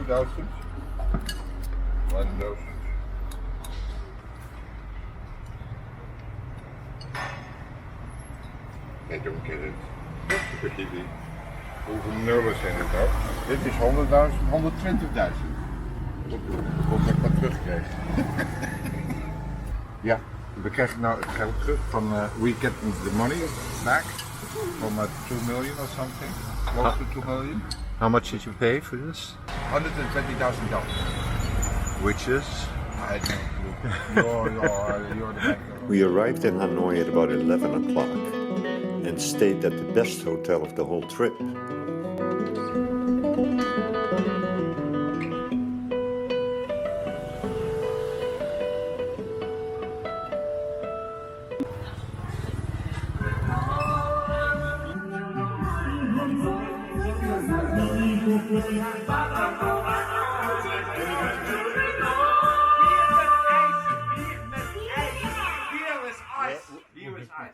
2000, 1000. I don't get it. Look at die. Hoeveel nummers zijn het nou? Dit is 100.000, 120.000. Wat ik maar terugkrijg. Ja, we krijgen nou het geld terug van we get the money back from 2 million or something, close to 2 million. How much did you pay for this? $120,000. Which is? I don't know. You're the banker. We arrived in Hanoi at about 11 o'clock and stayed at the best hotel of the whole trip. Bier is ijs.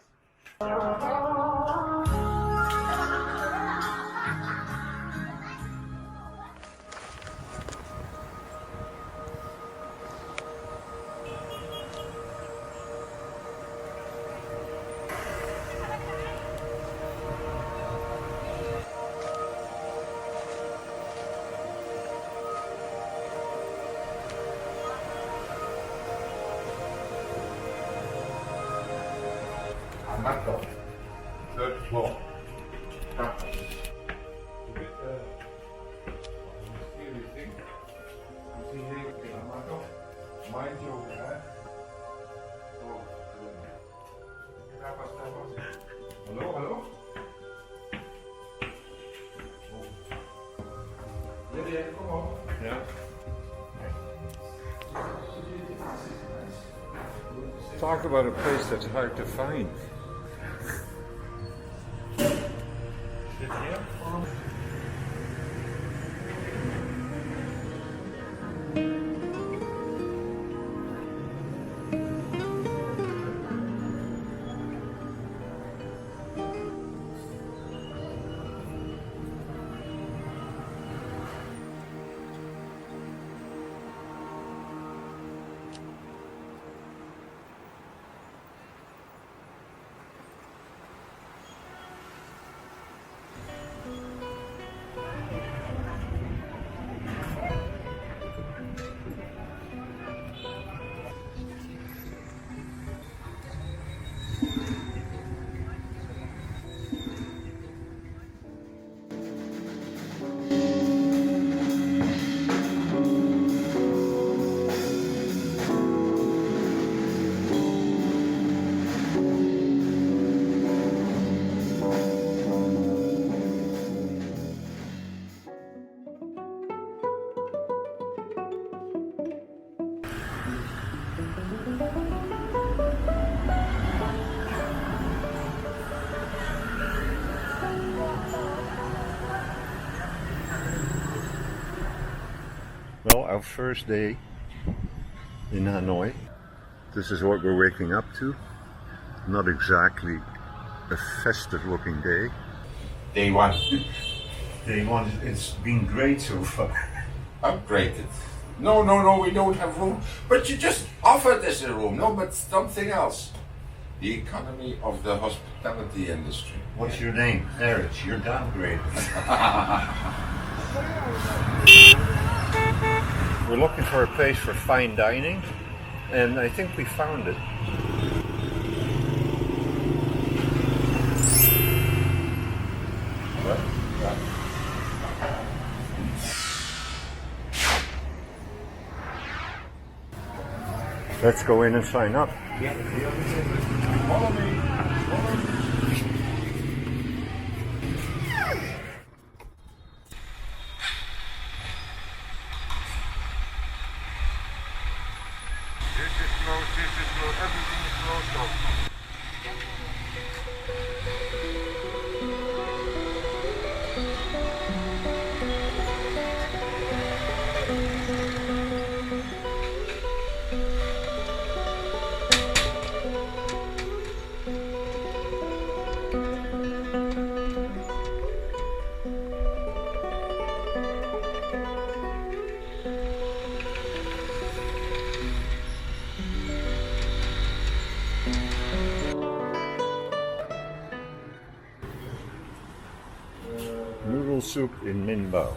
Marco, third floor. Mind you, hallo, hallo? Ja, kom op. Ja. Talk about a place that's hard to find. Well, our first day in Hanoi. This is what we're waking up to. Not exactly a festive looking day. Day one. Day one, it's been great so far. Upgraded. No, we don't have room. But you just offered us a room. No, but something else. The economy of the hospitality industry. What's your name? Eric, you're downgraded. We're looking for a place for fine dining, and I think we found it. Let's go in and sign up. Follow me. This is closed, everything is closed off. Noodle soup in Minbao.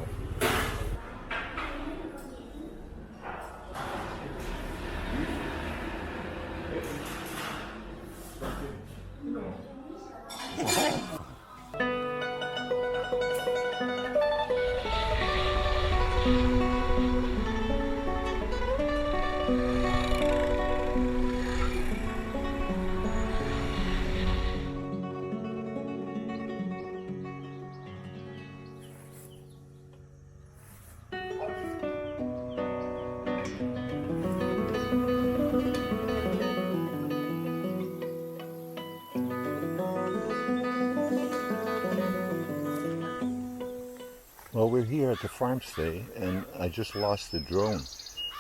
Well, we're here at the farm stay, and I just lost the drone.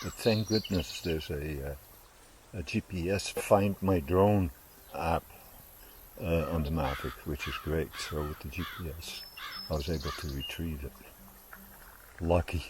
But thank goodness there's a GPS Find My Drone app on the Mavic, which is great. So with the GPS, I was able to retrieve it. Lucky.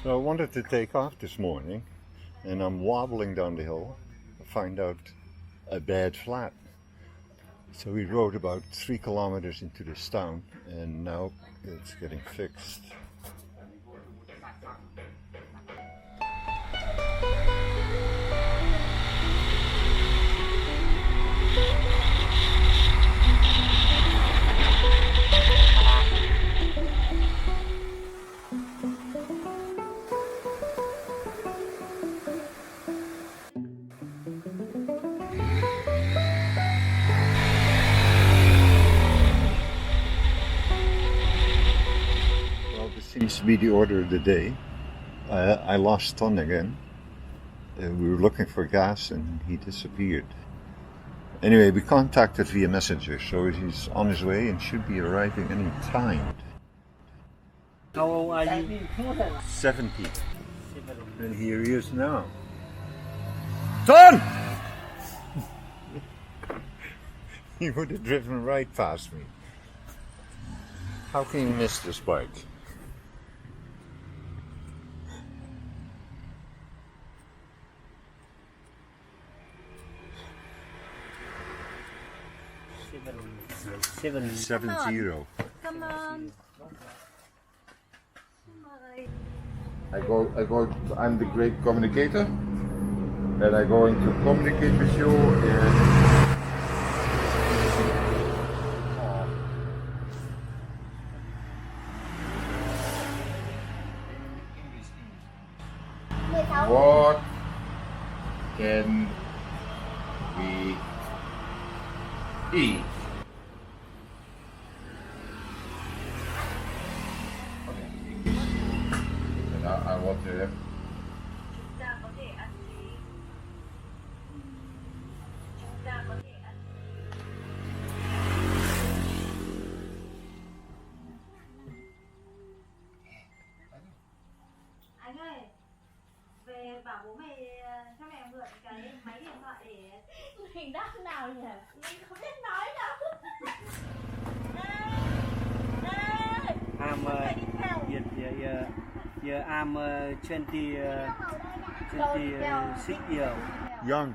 So I wanted to take off this morning, and I'm wobbling down the hill. I find out a bad flat. So we rode about 3 kilometers into this town, and now it's getting fixed. Seems to be the order of the day. I lost Ton again. We were looking for gas and he disappeared. Anyway, we contacted via messenger, so he's on his way and should be arriving any time. How old are you? 70. And here he is now. Ton! He would have driven right past me. How can you miss this bike? Seven. 7-0. Come on. I'm the great communicator, and I'm going to communicate with you what can we eat? I want to have Chúng ta có thể ăn gì? Chúng ta có thể ăn gì? Anh ơi, về bảo bố mày cho mẹ mượn cái máy điện thoại để mình đáp nào nhỉ? Mình không biết nói đâu. I'm I'm 26 years. Young.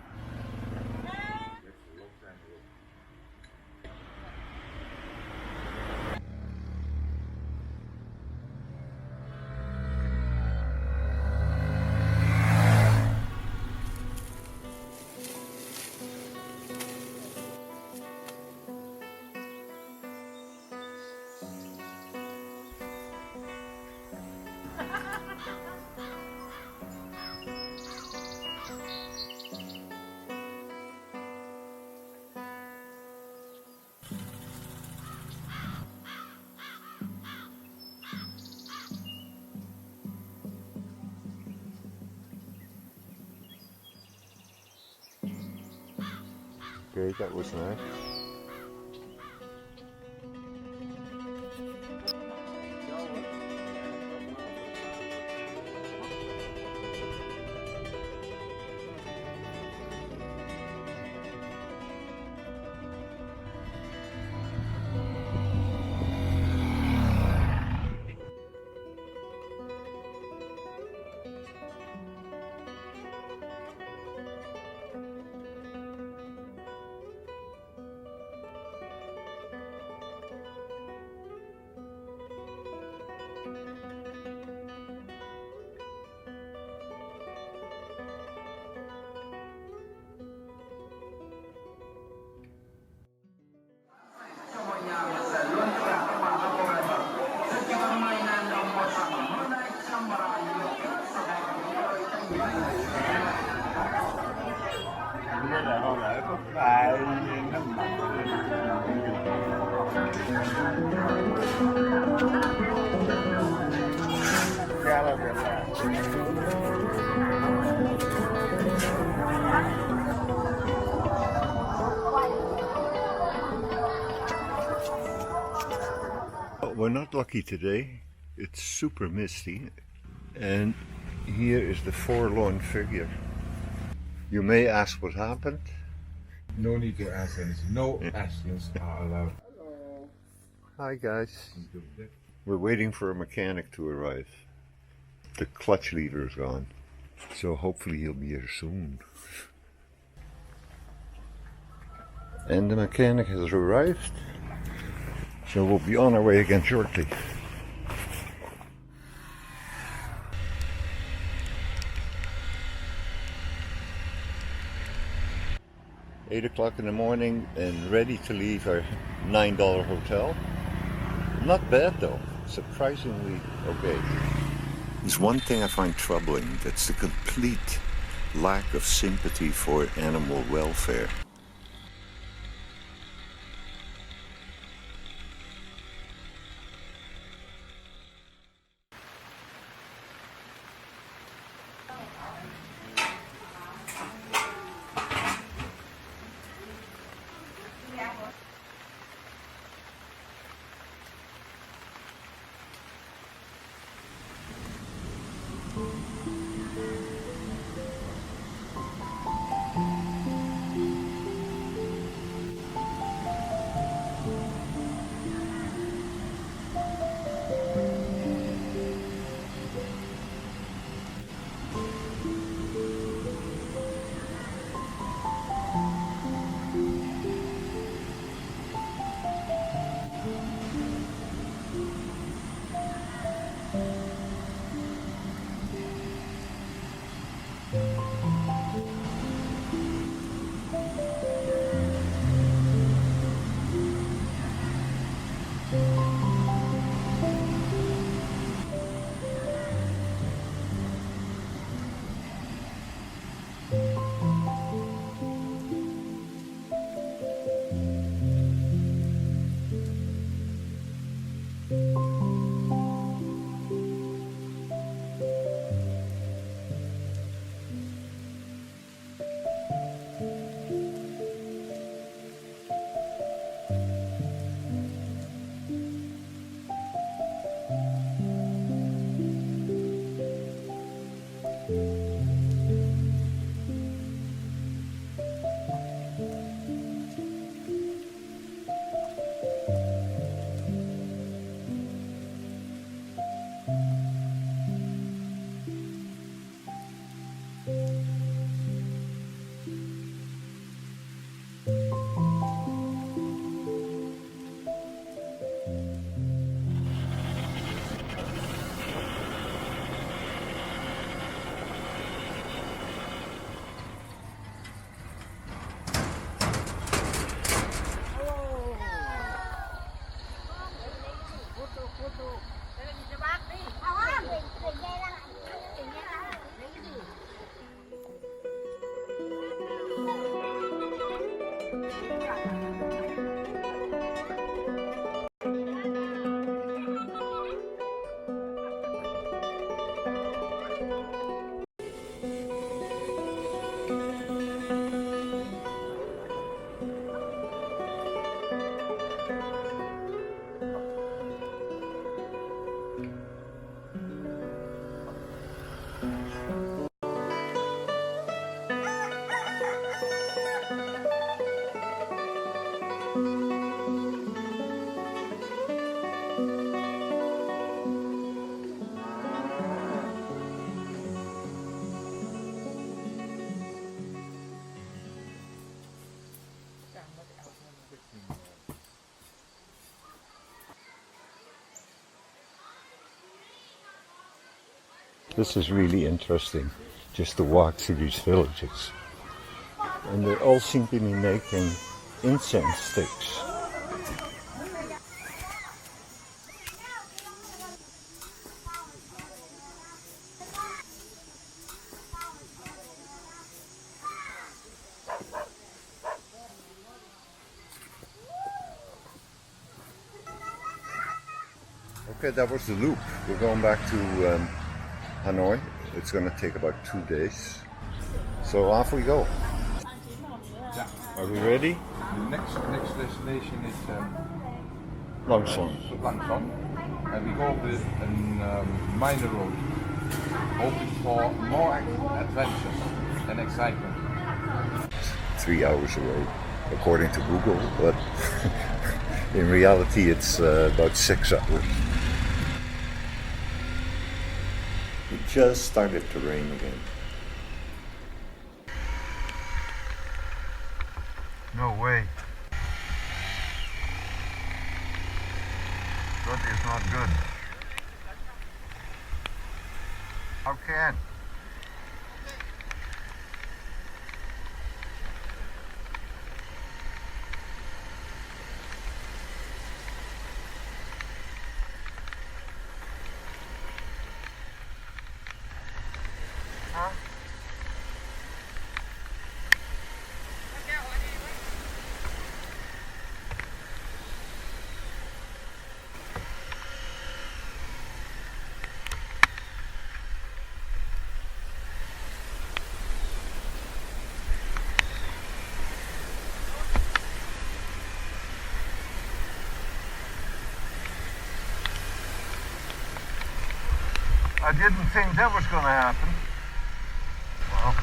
Okay, that was nice. We're not lucky today. It's super misty, and here is the forlorn figure. You may ask what happened. No need to ask anything. No actions are allowed. Hi guys. We're waiting for a mechanic to arrive. The clutch lever is gone, so hopefully he'll be here soon. And the mechanic has arrived, so we'll be on our way again shortly. Eight o'clock in the morning and ready to leave our $9 hotel. Not bad though, surprisingly okay. There's one thing I find troubling, that's the complete lack of sympathy for animal welfare. This is really interesting, just to walk through these villages. And they all seem to be making incense sticks. Okay, that was the loop. We're going back to Hanoi. It's going to take about 2 days. So off we go. Are we ready? The next destination is Lang Son. Lang Son. And we go with a minor road, hoping for more adventures and excitement. 3 hours away, according to Google, but in reality it's about 6 hours. It just started to rain again. No way. That is not good. How can? I didn't think that was going to happen. Well.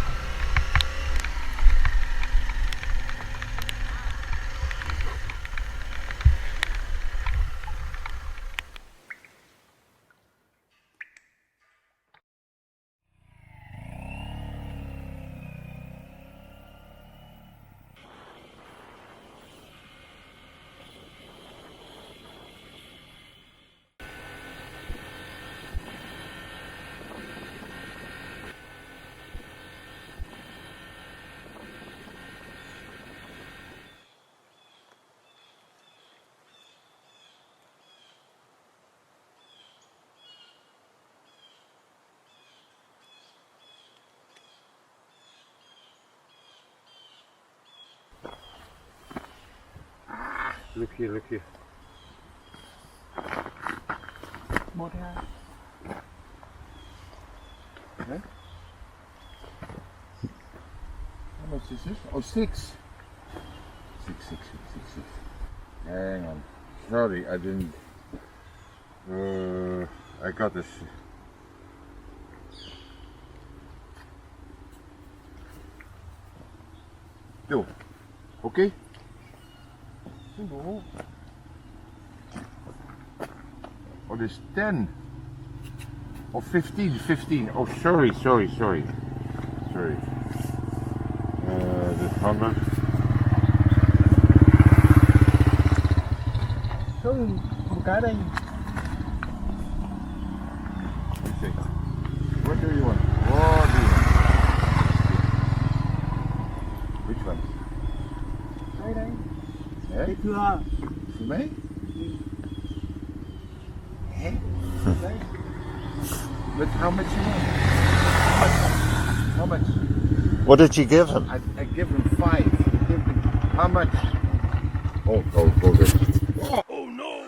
Look here, look here. More here. Okay. How much is this? Oh, 6. 6. Hang on. Sorry, I didn't. I got this. Yo. Okay. Oh, this 10 or 15. Oh, sorry. This 100. Cái đây. What do you want? Which one? Đây đây. Eh? Cái thưa. For me? But how much you want? How much? What did you give him? I give him 5. How much? Oh, good. Oh no!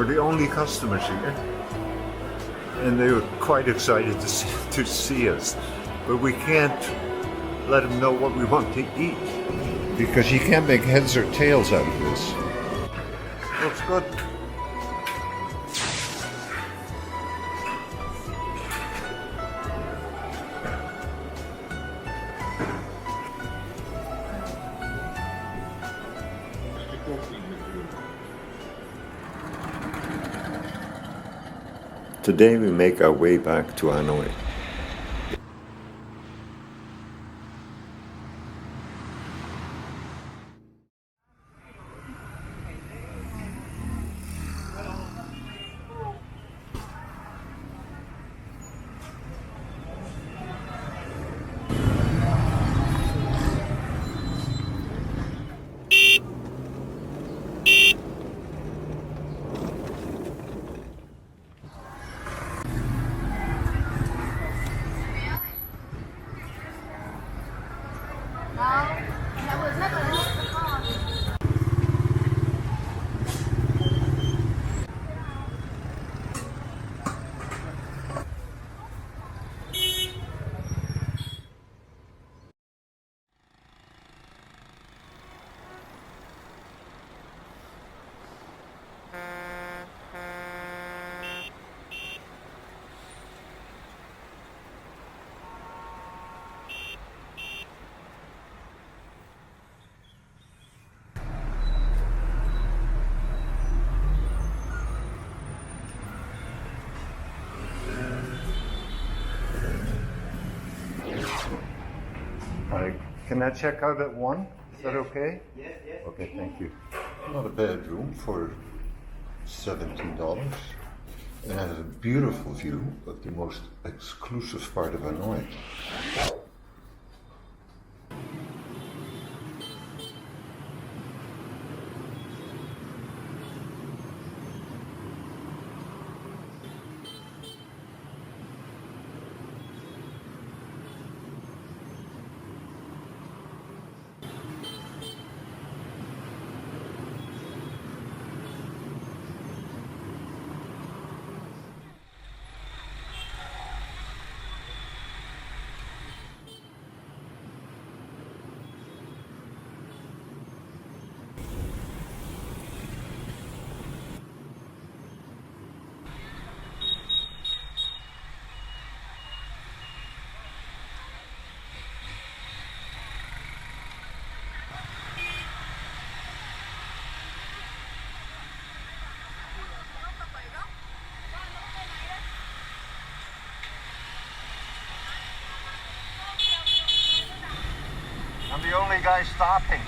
We're the only customers here, and they were quite excited to see us. But we can't let them know what we want to eat, because you can't make heads or tails out of this. Looks good. Today we make our way back to Hanoi. Can I check out at 1? Is that okay? Yes, yes. Okay, thank you. Not a bad room for $17. And it has a beautiful view of the most exclusive part of Hanoi. I'm the only guy stopping.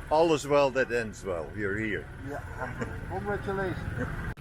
All is well that ends well. You're here. Yeah, congratulations.